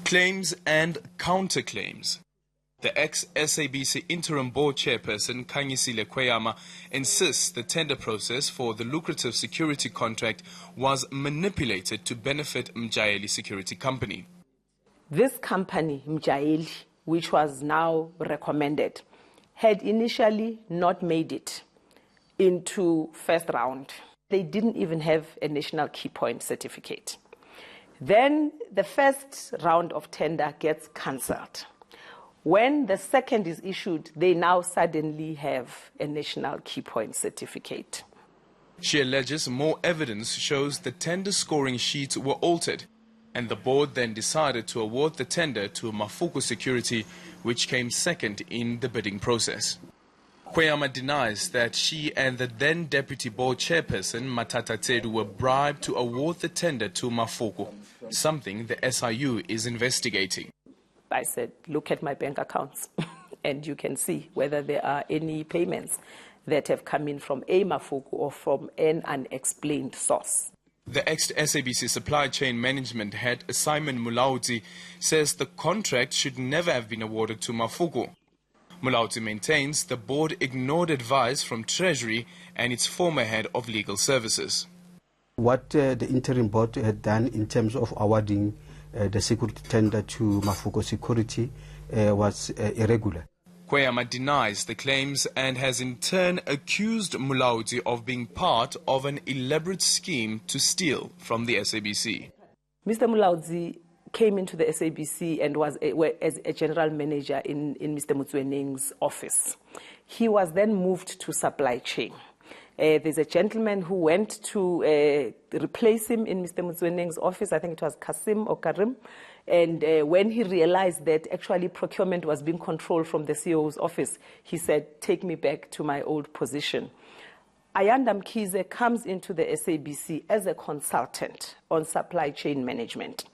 Claims and counterclaims. The ex-SABC interim board chairperson, Khanyisile Kweyama, insists the tender process for the lucrative security contract was manipulated to benefit Mjaeli Security Company. This company, Mjaeli, which was now recommended, had initially not made it into first round. They didn't even have a national key point certificate. Then the first round of tender gets cancelled. When the second is issued, they now suddenly have a national key point certificate. She alleges more evidence shows the tender scoring sheets were altered, and the board then decided to award the tender to Mafuku Security, which came second in the bidding process. Kweyama denies that she and the then deputy board chairperson, Matata Tsedu, were bribed to award the tender to Mafuku, something the SIU is investigating. I said, look at my bank accounts and you can see whether there are any payments that have come in from a Mafuku or from an unexplained source. The ex-SABC supply chain management head, Simon Mulauti, says the contract should never have been awarded to Mafuku. Mulauti maintains the board ignored advice from Treasury and its former head of legal services. What the interim board had done in terms of awarding the security tender to Mafuku Security was irregular. Kweyama denies the claims and has in turn accused Mulauti of being part of an elaborate scheme to steal from the SABC. Mr. Mulauti came into the SABC and was as a general manager in Mr. Motsoeneng's office. He was then moved to supply chain. There's a gentleman who went to replace him in Mr. Motsoeneng's office. I think it was Kasim or Karim. And when he realized that actually procurement was being controlled from the CEO's office, he said, take me back to my old position. Ayanda Mkhize comes into the SABC as a consultant on supply chain management.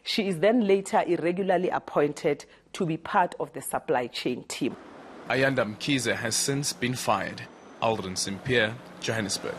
She is then later irregularly appointed to be part of the supply chain team. Ayanda Mkhize has since been fired. Aldrin Simpier, Johannesburg.